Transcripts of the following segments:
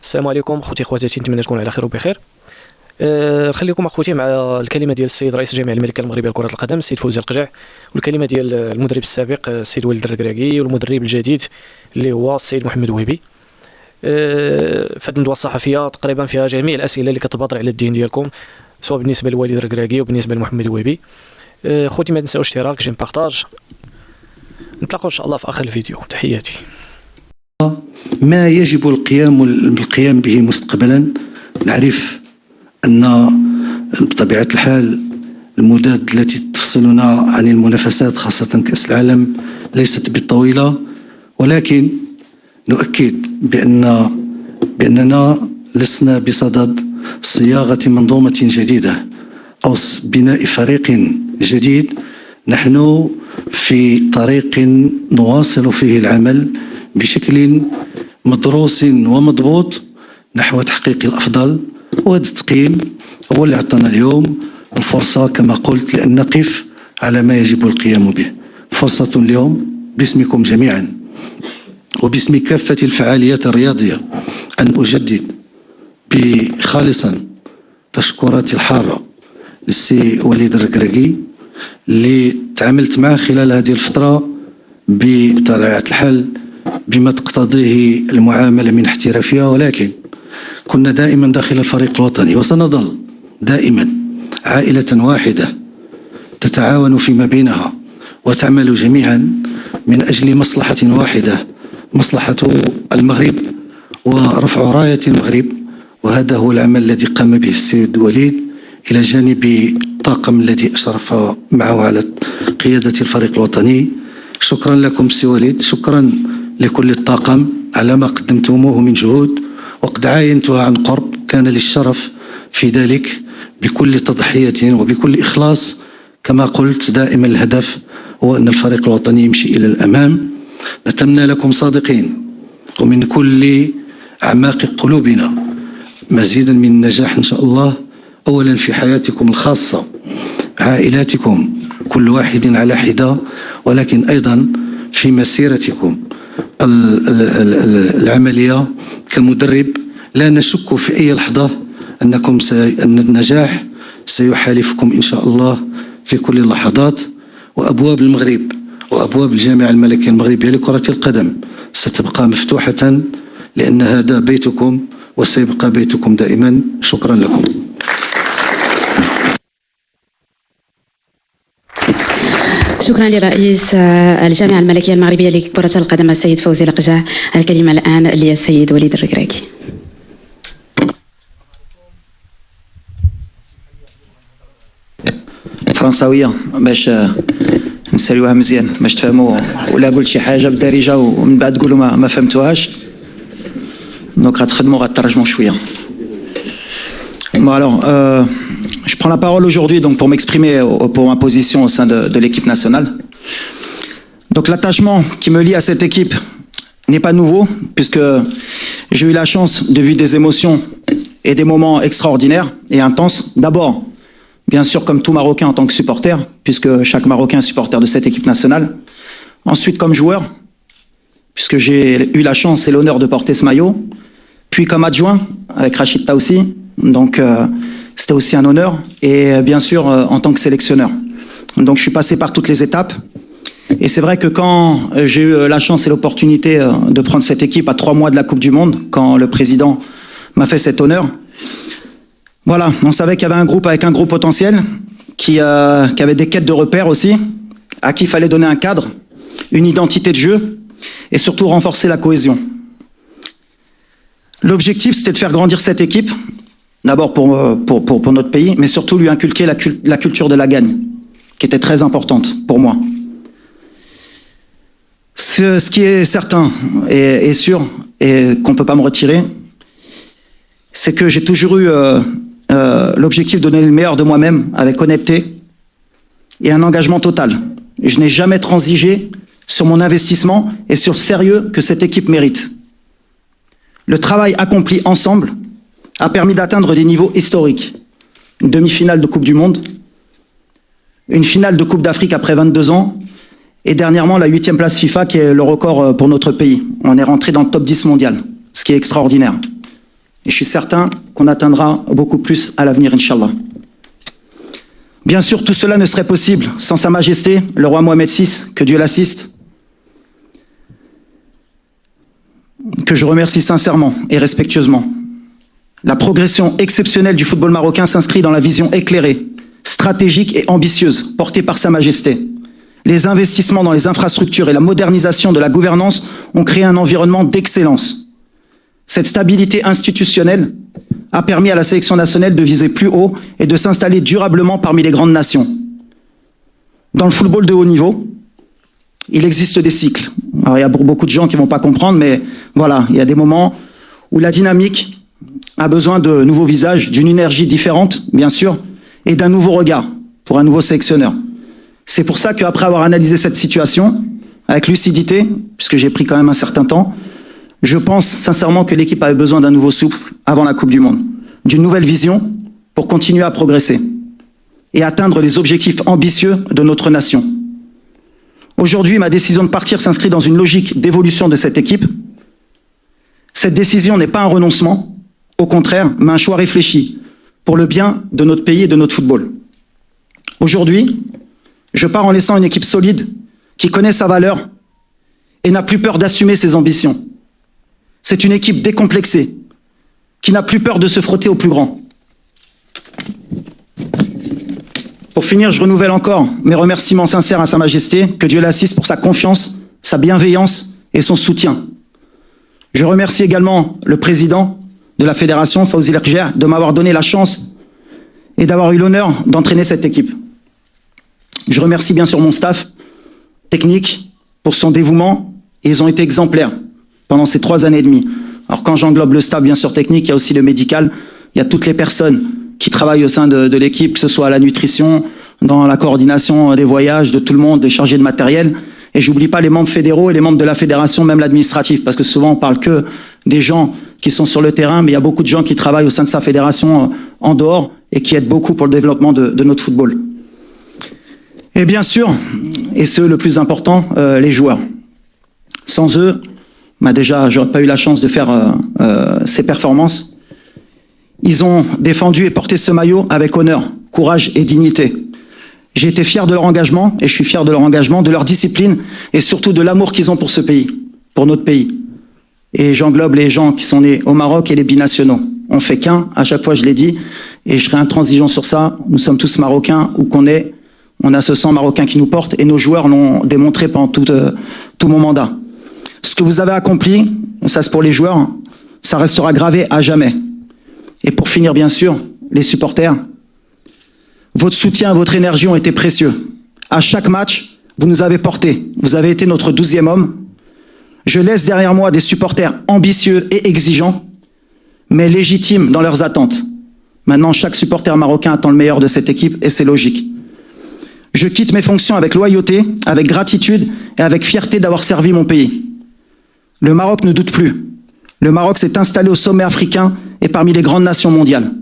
السلام عليكم خوتي خواتاتي، نتمنى تكونوا على خير وبخير. نخليكم اخوتي مع الكلمه ديال السيد رئيس الجامعه الملكيه المغربيه لكره القدم السيد فوزي القجع، والكلمه ديال المدرب السابق السيد وليد الركراكي، والمدرب الجديد اللي هو السيد محمد وهبي. في هذه الندوه الصحفيه تقريبا فيها جميع الاسئله اللي كتبادر على الذهن ديالكم، سواء بالنسبه لوليد الركراكي وبالنسبه لمحمد وهبي. خوتي ما تنساوش اشتراك جيم بارطاج. نتلاقاو ان شاء الله في اخر الفيديو. تحياتي. ما يجب القيام به مستقبلا. نعرف أن بطبيعة الحال المدد التي تفصلنا عن المنافسات خاصة كأس العالم ليست بالطويلة، ولكن نؤكد بأننا لسنا بصدد صياغة منظومة جديدة أو بناء فريق جديد. نحن في طريق نواصل فيه العمل بشكل مدروس ومضبوط نحو تحقيق الأفضل، وهذا التقييم هو اللي عطانا اليوم الفرصة كما قلت لأن نقف على ما يجب القيام به. فرصة اليوم باسمكم جميعا وباسم كافة الفعاليات الرياضية أن أجدد خالصا تشكراتي الحارة للسي وليد الركراكي اللي تعاملت معه خلال هذه الفترة بطبيعة الحال بما تقتضيه المعاملة من احترافية، ولكن كنا دائما داخل الفريق الوطني وسنظل دائما عائلة واحدة تتعاون فيما بينها وتعمل جميعا من أجل مصلحة واحدة، مصلحة المغرب ورفع راية المغرب. وهذا هو العمل الذي قام به السيد وليد إلى جانب الطاقم الذي أشرف معه على قيادة الفريق الوطني. شكرا لكم سي وليد، شكرا لكل الطاقم على ما قدمتموه من جهود وقد عاينتها عن قرب. كان لي الشرف في ذلك بكل تضحية وبكل إخلاص. كما قلت دائما الهدف هو أن الفريق الوطني يمشي إلى الأمام. نتمنى لكم صادقين ومن كل أعماق قلوبنا مزيدا من النجاح إن شاء الله، أولا في حياتكم الخاصة عائلاتكم كل واحد على حدة، ولكن أيضا في مسيرتكم العملية كمدرب. لا نشك في أي لحظة أن النجاح سيحالفكم إن شاء الله في كل اللحظات، وأبواب المغرب وأبواب الجامعة الملكية المغربية لكرة القدم ستبقى مفتوحة لأن هذا بيتكم وسيبقى بيتكم دائما. شكرا لكم. شكرا لرئيس الجامعة الملكية المغربية لكرة القدم السيد فوزي القجع. الكلمة الآن للسيد وليد الركراكي. فرنساوية باش نساليوها مزيان باش تفهموا، ولا قلت شي حاجة بالدارجة ومن بعد تقولوا ما فهمتوهاش، دونك غتخدموا غترجموا شوية. Bon alors, je prends la parole aujourd'hui donc pour m'exprimer pour ma position au sein de l'équipe nationale. Donc l'attachement qui me lie à cette équipe n'est pas nouveau puisque j'ai eu la chance de vivre des émotions et des moments extraordinaires et intenses. D'abord, bien sûr comme tout Marocain en tant que supporter, puisque chaque Marocain est supporter de cette équipe nationale. Ensuite comme joueur, puisque j'ai eu la chance et l'honneur de porter ce maillot. Puis comme adjoint avec Rachid Taoussi. Donc c'était aussi un honneur, et bien sûr en tant que sélectionneur. Donc je suis passé par toutes les étapes, et c'est vrai que quand j'ai eu la chance et l'opportunité de prendre cette équipe à 3 mois de la Coupe du Monde, quand le président m'a fait cet honneur, voilà, on savait qu'il y avait un groupe avec un gros potentiel, qui avait des quêtes de repères aussi, à qui il fallait donner un cadre, une identité de jeu, et surtout renforcer la cohésion. L'objectif, c'était de faire grandir cette équipe, d'abord pour notre pays, mais surtout lui inculquer la culture de la gagne, qui était très importante pour moi. Ce qui est certain et sûr, et qu'on ne peut pas me retirer, c'est que j'ai toujours eu l'objectif de donner le meilleur de moi-même avec honnêteté et un engagement total. Je n'ai jamais transigé sur mon investissement et sur le sérieux que cette équipe mérite. Le travail accompli ensemble a permis d'atteindre des niveaux historiques. Une demi-finale de Coupe du Monde, une finale de Coupe d'Afrique après 22 ans, et dernièrement la 8e place FIFA qui est le record pour notre pays. On est rentré dans le top 10 mondial, ce qui est extraordinaire. Et je suis certain qu'on atteindra beaucoup plus à l'avenir, Inch'Allah. Bien sûr, tout cela ne serait possible sans Sa Majesté, le roi Mohamed VI, que Dieu l'assiste, que je remercie sincèrement et respectueusement. La progression exceptionnelle du football marocain s'inscrit dans la vision éclairée, stratégique et ambitieuse portée par Sa Majesté. Les investissements dans les infrastructures et la modernisation de la gouvernance ont créé un environnement d'excellence. Cette stabilité institutionnelle a permis à la sélection nationale de viser plus haut et de s'installer durablement parmi les grandes nations. Dans le football de haut niveau, il existe des cycles. Alors, il y a beaucoup de gens qui ne vont pas comprendre, mais voilà, il y a des moments où la dynamique a besoin de nouveaux visages, d'une énergie différente, bien sûr, et d'un nouveau regard pour un nouveau sélectionneur. C'est pour ça qu'après avoir analysé cette situation, avec lucidité, puisque j'ai pris quand même un certain temps, je pense sincèrement que l'équipe avait besoin d'un nouveau souffle avant la Coupe du Monde, d'une nouvelle vision pour continuer à progresser et atteindre les objectifs ambitieux de notre nation. Aujourd'hui, ma décision de partir s'inscrit dans une logique d'évolution de cette équipe. Cette décision n'est pas un renoncement, au contraire, mais un choix réfléchi pour le bien de notre pays et de notre football. Aujourd'hui, je pars en laissant une équipe solide qui connaît sa valeur et n'a plus peur d'assumer ses ambitions. C'est une équipe décomplexée, qui n'a plus peur de se frotter au plus grand. Pour finir, je renouvelle encore mes remerciements sincères à Sa Majesté, que Dieu l'assiste pour sa confiance, sa bienveillance et son soutien. Je remercie également le président de la fédération, Fawzi Lekjaa, de m'avoir donné la chance et d'avoir eu l'honneur d'entraîner cette équipe. Je remercie bien sûr mon staff technique pour son dévouement, et ils ont été exemplaires pendant ces 3 années et demie. Alors quand j'englobe le staff bien sûr technique, il y a aussi le médical, il y a toutes les personnes qui travaillent au sein de l'équipe, que ce soit à la nutrition, dans la coordination des voyages, de tout le monde, des chargés de matériel. Et j'oublie pas les membres fédéraux et les membres de la fédération, même l'administratif, parce que souvent on parle que des gens qui sont sur le terrain, mais il y a beaucoup de gens qui travaillent au sein de sa fédération en dehors et qui aident beaucoup pour le développement de notre football. Et bien sûr, et c'est le plus important, les joueurs. Sans eux, déjà, j'aurais pas eu la chance de faire ces performances. Ils ont défendu et porté ce maillot avec honneur, courage et dignité. J'ai été fier de leur engagement, et je suis fier de leur engagement, de leur discipline, et surtout de l'amour qu'ils ont pour ce pays, pour notre pays. Et j'englobe les gens qui sont nés au Maroc et les binationaux. On fait qu'un, à chaque fois je l'ai dit, et je serai intransigeant sur ça, nous sommes tous Marocains, où qu'on est, on a ce sang marocain qui nous porte, et nos joueurs l'ont démontré pendant tout mon mandat. Ce que vous avez accompli, ça c'est pour les joueurs, ça restera gravé à jamais. Et pour finir, bien sûr, les supporters, votre soutien et votre énergie ont été précieux. À chaque match, vous nous avez portés. Vous avez été notre 12e homme. Je laisse derrière moi des supporters ambitieux et exigeants, mais légitimes dans leurs attentes. Maintenant, chaque supporter marocain attend le meilleur de cette équipe, et c'est logique. Je quitte mes fonctions avec loyauté, avec gratitude et avec fierté d'avoir servi mon pays. Le Maroc ne doute plus. Le Maroc s'est installé au sommet africain et parmi les grandes nations mondiales.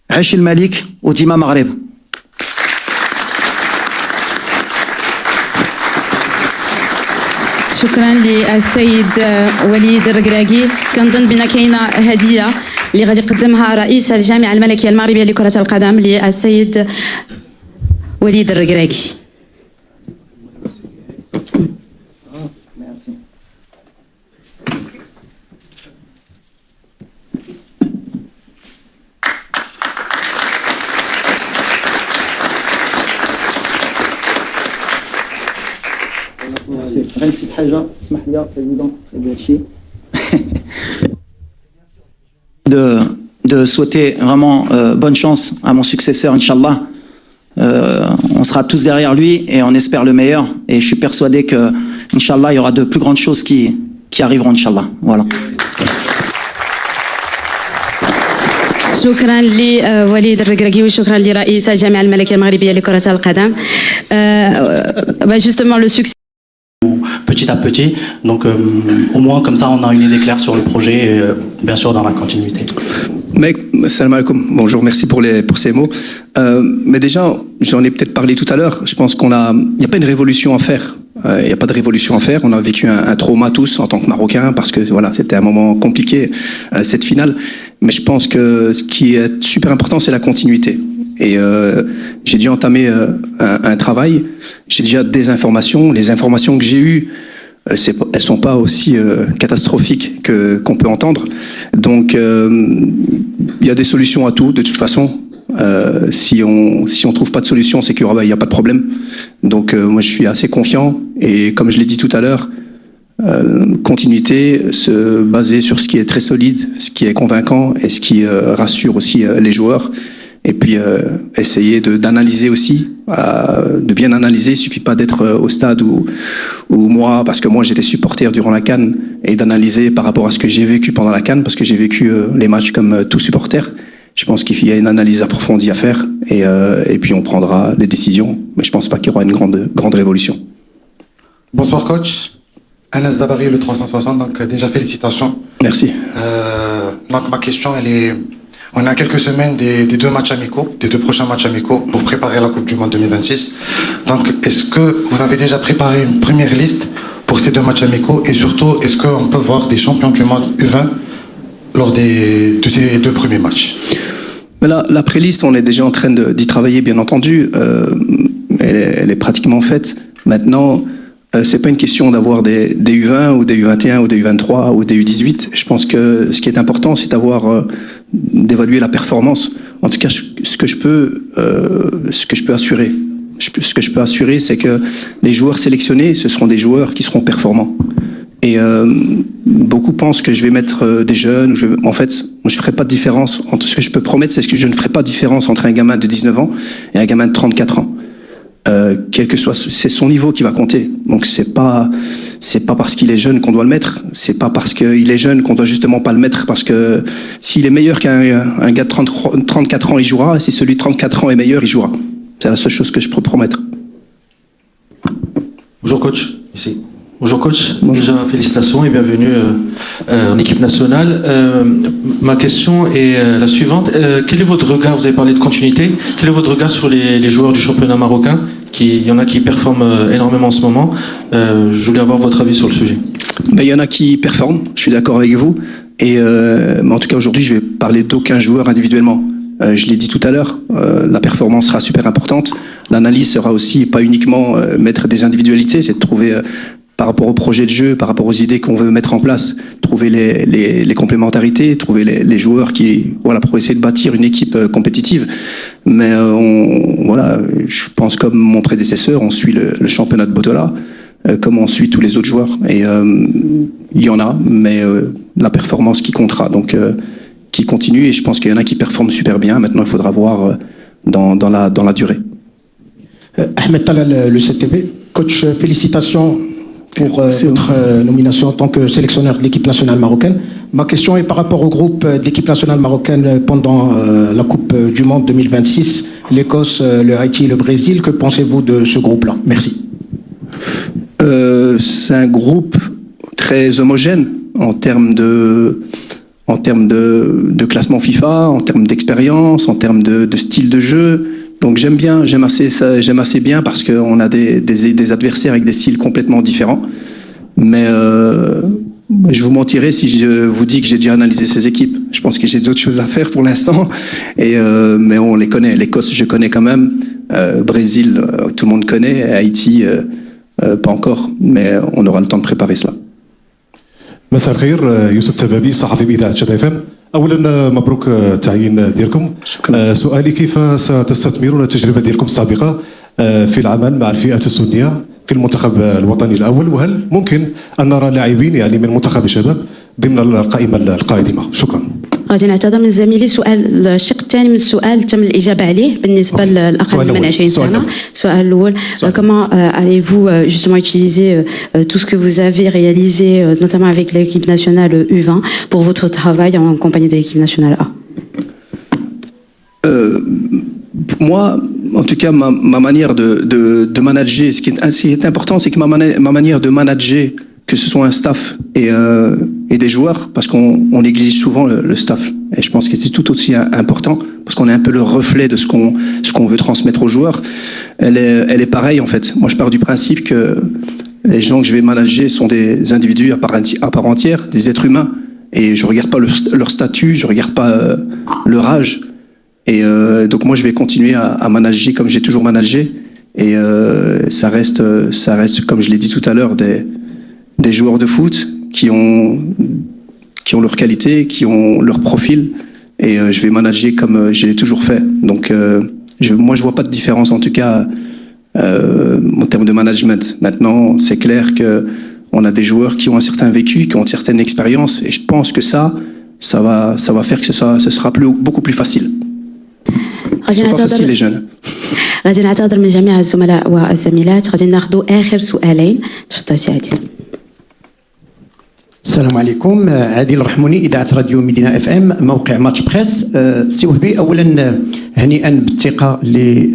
Aish el Malik ou Dima Maghreb. شكرا للسيد وليد الركراكي. كنظن بان كاينه هديه اللي غادي يقدمها رئيس الجامعه الملكيه المغربيه لكره القدم للسيد وليد الركراكي. De souhaiter vraiment bonne chance à mon successeur, Inch'Allah. On sera tous derrière lui et on espère le meilleur. Et je suis persuadé que, Inch'Allah, il y aura de plus grandes choses qui arriveront, Inch'Allah. Voilà. شكرا لوليد الركراكي وشكرا لرئيس الجامعه الملكيه المغربيه لكره القدم. Justement le succès petit à petit, donc au moins comme ça on a une idée claire sur le projet et bien sûr dans la continuité. Mec, salam alaikum. Bonjour, merci pour ces mots. Mais déjà, j'en ai peut-être parlé tout à l'heure, je pense il n'y a pas une révolution à faire Il n'y a pas de révolution à faire. On a vécu un trauma tous en tant que Marocains parce que voilà, c'était un moment compliqué, cette finale. Mais je pense que ce qui est super important, c'est la continuité. Et j'ai déjà entamé un travail. J'ai déjà des informations. Les informations que j'ai eues, elles sont pas aussi catastrophiques qu'on peut entendre. Donc il y a des solutions à tout de toute façon. Si on trouve pas de solution, c'est qu'il y a pas de problème. Donc moi je suis assez confiant et comme je l'ai dit tout à l'heure, continuité, se baser sur ce qui est très solide, ce qui est convaincant et ce qui rassure aussi les joueurs. Et puis essayer d'analyser aussi, de bien analyser. Il suffit pas d'être au stade où moi, parce que moi j'étais supporter durant la CAN, et d'analyser par rapport à ce que j'ai vécu pendant la CAN, parce que j'ai vécu les matchs comme tout supporter. Je pense qu'il y a une analyse approfondie à faire et puis on prendra les décisions. Mais je pense pas qu'il y aura une grande révolution. Bonsoir coach. Anas Dabari, le 360, donc déjà félicitations. Merci. Donc ma question, elle est... On est à quelques semaines des deux matchs amicaux, des deux prochains matchs amicaux pour préparer la Coupe du Monde 2026. Donc, est-ce que vous avez déjà préparé une première liste pour ces deux matchs amicaux et surtout, est-ce qu'on peut voir des champions du monde U20 lors de ces deux premiers matchs? Mais là, la pré-liste, on est déjà en train d'y travailler, bien entendu. Elle est pratiquement faite. Maintenant, c'est pas une question d'avoir des U20 ou des U21 ou des U23 ou des U18. Je pense que ce qui est important, c'est d'évaluer la performance. En tout cas, ce que je peux assurer. Ce que je peux assurer, c'est que les joueurs sélectionnés, ce seront des joueurs qui seront performants. Et beaucoup pensent que je vais mettre des jeunes. En fait, moi, je ferai pas de différence entre ce que je peux promettre, c'est que je ne ferai pas de différence entre un gamin de 19 ans et un gamin de 34 ans. Quel que soit, c'est son niveau qui va compter. Donc c'est pas parce qu'il est jeune qu'on doit le mettre. C'est pas parce qu'il est jeune qu'on doit justement pas le mettre. Parce que s'il est meilleur qu'un gars de 34 ans, il jouera. Et si celui de 34 ans est meilleur, il jouera. C'est la seule chose que je peux promettre. Bonjour coach, ici. Bonjour coach, Bonjour. Déjà félicitations et bienvenue en équipe nationale. Ma question est la suivante. Quel est votre regard, vous avez parlé de continuité, quel est votre regard sur les joueurs du championnat marocain? Il y en a qui performent énormément en ce moment. Je voulais avoir votre avis sur le sujet. Ben, il y en a qui performent, je suis d'accord avec vous. Mais en tout cas aujourd'hui, je vais parler d'aucun joueur individuellement. Je l'ai dit tout à l'heure, la performance sera super importante. L'analyse sera aussi pas uniquement mettre des individualités, c'est de trouver par rapport au projet de jeu, par rapport aux idées qu'on veut mettre en place, trouver les complémentarités, trouver les joueurs pour essayer de bâtir une équipe compétitive. Mais voilà, je pense comme mon prédécesseur, on suit le championnat de Botola, comme on suit tous les autres joueurs. Et il y en a, mais la performance qui comptera, donc qui continue. Et je pense qu'il y en a qui performent super bien. Maintenant, il faudra voir dans la durée. Ahmed Talal, le CTV. Coach, félicitations pour votre nomination en tant que sélectionneur de l'équipe nationale marocaine. Ma question est par rapport au groupe de l'équipe nationale marocaine pendant la Coupe du Monde 2026, l'Écosse, le Haïti et le Brésil. Que pensez-vous de ce groupe-là? Merci. C'est un groupe très homogène en termes de classement FIFA, en termes d'expérience, en termes de style de jeu. Donc j'aime assez bien parce qu'on a des adversaires avec des styles complètement différents. Mais je vous mentirais si je vous dis que j'ai déjà analysé ces équipes. Je pense que j'ai d'autres choses à faire pour l'instant. Mais on les connaît. L'Écosse, je connais quand même. Brésil, tout le monde connaît. Haïti, pas encore. Mais on aura le temps de préparer cela. مساء الخير، يوسف تبابي صحفي بإذاعة شباب FM. أولا مبروك التعيين ديالكم. سؤالي كيف ستستثمرون التجربة ديالكم السابقة في العمل مع الفئات السنية في المنتخب الوطني الأول، وهل ممكن أن نرى لاعبين يعني من منتخب الشباب ضمن القائمة القادمة؟ شكرا. غادي نعتذر من زميلي، سؤال الشق الثاني من السؤال تم الإجابة عليه بالنسبة للأقل من 20 سنة. السؤال الأول، comment allez-vous justement utiliser tout ce que vous avez réalisé notamment avec l'équipe nationale U20 pour votre travail en compagnie de l'équipe nationale A? Moi, en tout cas, ma manière de manager, ce qui est important, c'est que ma manière de manager, que ce soit un staff et des joueurs, parce qu'on néglige souvent le staff. Et je pense que c'est tout aussi important, parce qu'on est un peu le reflet de ce qu'on veut transmettre aux joueurs. Elle est pareille, en fait. Moi, je pars du principe que Les gens que je vais manager sont des individus à part entière, des êtres humains. Et je ne regarde pas leur statut, je ne regarde pas leur âge. Et donc moi, je vais continuer à manager comme j'ai toujours managé. Et ça reste, comme je l'ai dit tout à l'heure, des joueurs de foot qui ont leur qualité, qui ont leur profil. Et je vais manager comme je l'ai toujours fait. Donc moi, je ne vois pas de différence, en tout cas, en termes de management. Maintenant, c'est clair qu'on a des joueurs qui ont un certain vécu, qui ont une certaine expérience. Et je pense que ça va faire que ce sera beaucoup plus facile. C'est pas facile, les jeunes. غادي نعتذر من جميع الزملاء والزميلات. غادي ناخذوا اخر سؤالين. تفضل سي عادل. السلام عليكم. عادل رحموني، اذاعه راديو مدينه اف ام، موقع ماتش بريس. سي وهبي، اولا هنيئا بالثقه اللي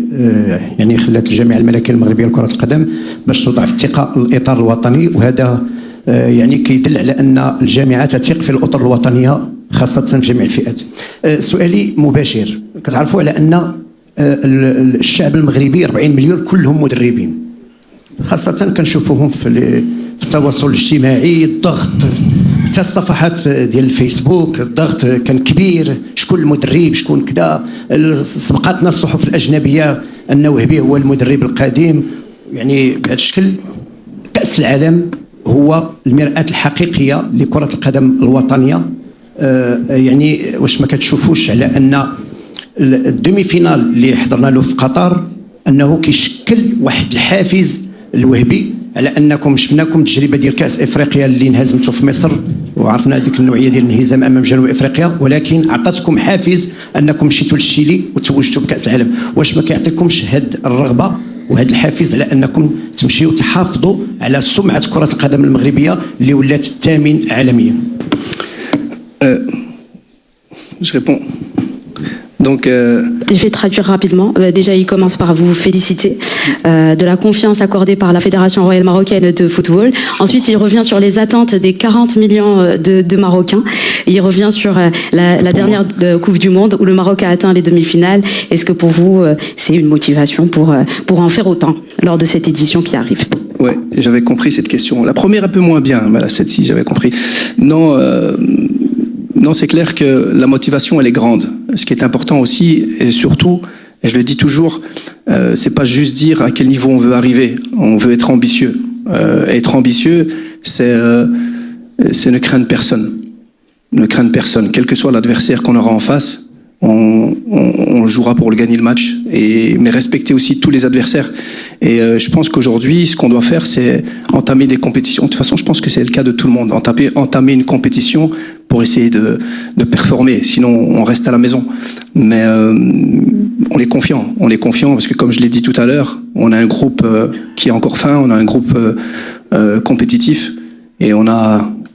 يعني خلات الجامعه الملكيه المغربيه لكره القدم باش توضع في الثقه الاطار الوطني، وهذا يعني كيدل على ان الجامعه تثق في الاطر الوطنيه خاصه في جميع الفئات. سؤالي مباشر. كتعرفوا على ان الشعب المغربي 40 مليون كلهم مدربين، خاصة كنشوفوهم في التواصل الاجتماعي، الضغط حتى الصفحات ديال الفيسبوك، الضغط كان كبير، شكون المدرب، شكون كذا. سبقاتنا الصحف الأجنبية أن وهبي هو المدرب القادم. يعني بهذا الشكل كأس العالم هو المرآة الحقيقية لكرة القدم الوطنية. يعني واش ما كتشوفوش على أن الدومي فينال اللي حضرنا له في قطر انه كيشكل واحد الحافز الوهبي، على انكم شفناكم التجربه ديال كاس افريقيا اللي انهزمتوا في مصر وعرفنا هذيك النوعيه ديال الانهزام امام جنوب افريقيا، ولكن عطاتكم حافز انكم مشيتوا للشيلي وتوجتوا بكاس العالم. واش ما كيعطيكمش هاد الرغبه وهذا الحافز على انكم تمشيوا تحافظوا على سمعه كره القدم المغربيه اللي ولات الثامن عالميا؟ Je réponds. Donc, Je vais traduire rapidement. Déjà, il commence par vous féliciter de la confiance accordée par la Fédération royale marocaine de football. Ensuite, il revient sur les attentes des 40 millions de Marocains. Il revient sur la dernière Coupe du Monde où le Maroc a atteint les demi-finales. Est-ce que pour vous, c'est une motivation pour en faire autant lors de cette édition qui arrive? Ouais, j'avais compris cette question. La première un peu moins bien, mais celle-ci, j'avais compris. Non, c'est clair que la motivation, elle est grande. Ce qui est important aussi, et surtout, et je le dis toujours, c'est pas juste dire à quel niveau on veut arriver. On veut être ambitieux. Être ambitieux, c'est ne craindre personne. Ne craindre personne. Quel que soit l'adversaire qu'on aura en face, on jouera pour le gagner le match. Mais respecter aussi tous les adversaires. Et je pense qu'aujourd'hui, ce qu'on doit faire, c'est entamer des compétitions. De toute façon, je pense que c'est le cas de tout le monde. Entamer une compétition pour essayer de performer. Sinon, on reste à la maison. Mais on est confiant. On est confiant parce que, comme je l'ai dit tout à l'heure, on a un groupe qui est encore fin. On a un groupe compétitif. Et on a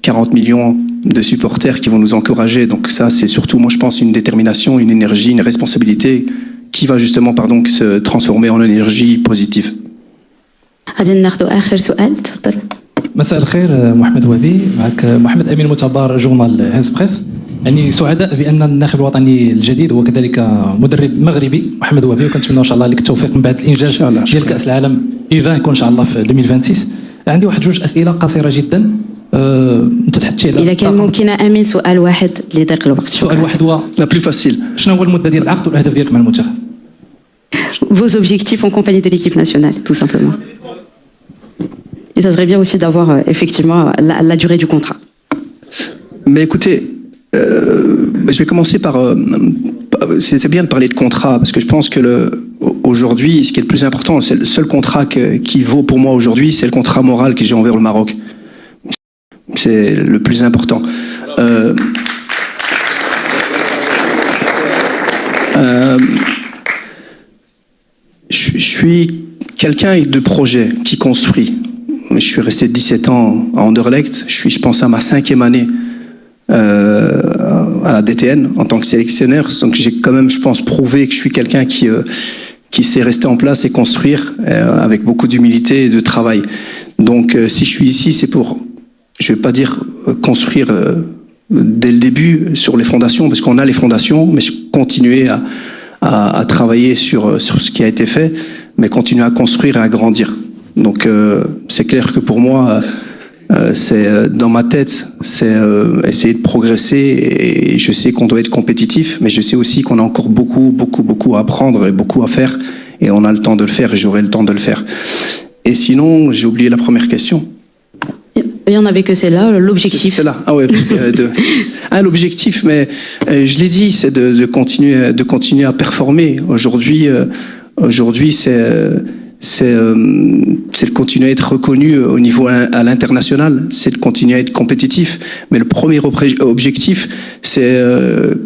40 millions de supporters qui vont nous encourager. Donc ça, c'est surtout, moi, je pense, une détermination, une énergie, une responsabilité qui va justement, se transformer en énergie positive. مساء الخير، محمد وهبي معك. محمد امين متبار، جورنال هانس بريس. يعني سعداء بان الناخب الوطني الجديد وكذلك مدرب مغربي محمد وهبي، وكنتمنى ان شاء الله لك التوفيق من بعد الانجاز ديال كاس العالم ايفان يكون ان شاء الله في 2026. عندي واحد جوج اسئله قصيره جدا. انت تحدثتي على اذا كان ممكن امين سؤال واحد لضيق الوقت. سؤال واحد هو لا بلو فاسيل. شنو هو المده ديال العقد والاهداف ديالك مع المنتخب؟ Vos objectifs en compagnie de l'équipe nationale, tout simplement. Et ça serait bien aussi d'avoir effectivement la durée du contrat. Mais écoutez, je vais commencer par... c'est bien de parler de contrat, parce que je pense que aujourd'hui, ce qui est le plus important, c'est le seul contrat qui vaut pour moi aujourd'hui, c'est le contrat moral que j'ai envers le Maroc. C'est le plus important. Je suis quelqu'un de projet, qui construit. Je suis resté 17 ans à Anderlecht. Je pense à ma 5e année à la DTN en tant que sélectionneur. Donc j'ai quand même, je pense, prouvé que je suis quelqu'un qui sait rester en place et construire avec beaucoup d'humilité et de travail. Donc si je suis ici, c'est pour, je vais pas dire construire dès le début sur les fondations, parce qu'on a les fondations, mais continuer à travailler sur ce qui a été fait, mais continuer à construire et à grandir. Donc c'est clair que pour moi, c'est dans ma tête, c'est essayer de progresser, et je sais qu'on doit être compétitif, mais je sais aussi qu'on a encore beaucoup à apprendre et beaucoup à faire, et on a le temps de le faire et j'aurai le temps de le faire. Et sinon, j'ai oublié la première question. Il n'y en avait que celle-là, l'objectif. C'est là. Ah ouais. L'objectif, mais je l'ai dit, c'est de continuer à performer. Aujourd'hui, c'est de continuer à être reconnu au niveau à l'international, c'est de continuer à être compétitif. Mais le premier objectif, c'est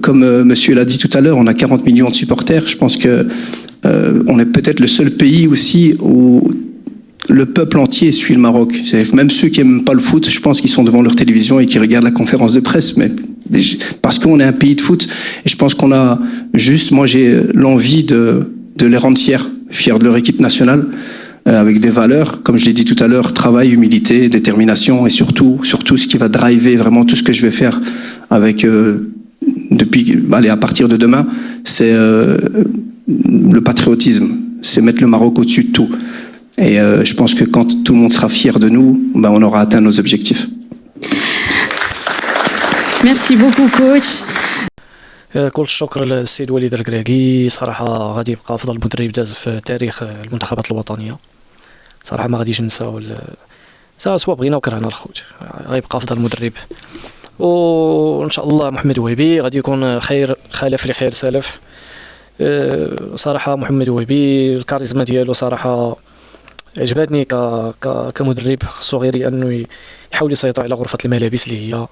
comme monsieur l'a dit tout à l'heure, on a 40 millions de supporters. Je pense que on est peut-être le seul pays aussi où le peuple entier suit le Maroc. C'est-à-dire que même ceux qui n'aiment pas le foot, je pense qu'ils sont devant leur télévision et qui regardent la conférence de presse, mais parce qu'on est un pays de foot. Et je pense qu'on a juste, moi j'ai l'envie de les rendre fiers de leur équipe nationale, avec des valeurs, comme je l'ai dit tout à l'heure, travail, humilité, détermination, et surtout ce qui va driver vraiment tout ce que je vais faire avec à partir de demain, c'est le patriotisme, c'est mettre le Maroc au-dessus de tout. Et je pense que quand tout le monde sera fier de nous, on aura atteint nos objectifs. Merci beaucoup coach. كل الشكر للسيد وليد الركراكي. صراحة غادي يبقى أفضل مدرب داز في تاريخ المنتخبات الوطنية. صراحة ما غاديش نساو سواء بغينا وكرهنا الخوت، غيبقى أفضل مدرب. وإن شاء الله محمد وهبي غادي يكون خير خلف لخير سلف. صراحة محمد وهبي الكاريزما ديالو صراحة عجبتني كمدرب، خصو غير أنه يحاول يسيطر على غرفة الملابس اللي هي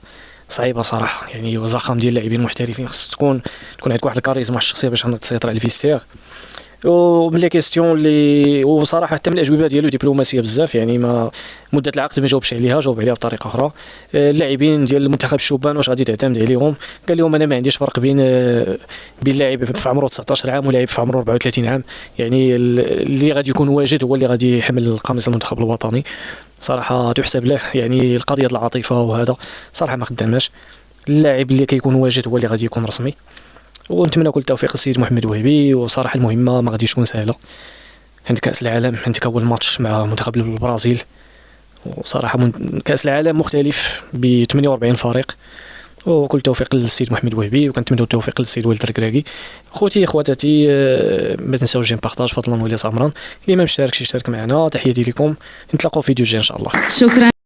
صعيبه صراحه. يعني وزخم ديال اللاعبين المحترفين خص تكون عندك واحد الكاريزما واحد الشخصيه باش تسيطر على الفيستير. ومن لي كيستيون اللي وصراحه حتى من الاجوبه ديالو دبلوماسيه بزاف، يعني ما مده العقد ما جاوبش عليها، جاوب عليها بطريقه اخرى. اللاعبين ديال المنتخب الشبان واش غادي تعتمد عليهم؟ قال لهم انا ما عنديش فرق بين لاعب في عمره 19 عام ولاعب في عمره 34 عام، يعني اللي غادي يكون واجد هو اللي غادي يحمل قميص المنتخب الوطني. صراحه تحسب له، يعني القضيه ديال العاطفه وهذا صراحه ما خداماش. اللاعب اللي كيكون واجد هو اللي غادي يكون رسمي. ونتمنى كل التوفيق السيد محمد وهبي. وصراحه المهمه ما غاديش تكون سهله، عندك كاس العالم، عندك اول ماتش مع منتخب البرازيل، وصراحه كاس العالم مختلف ب 48 فريق. وكل التوفيق للسيد محمد وهبي، وكنتمنى التوفيق للسيد وليد الركراكي. خوتي خواتاتي ما تنساوش جيم بارطاج، فضلا ولي صامران. اللي ما مشتركش يشترك معنا. تحياتي لكم، نتلاقاو في فيديو جاي ان شاء الله. شكرا.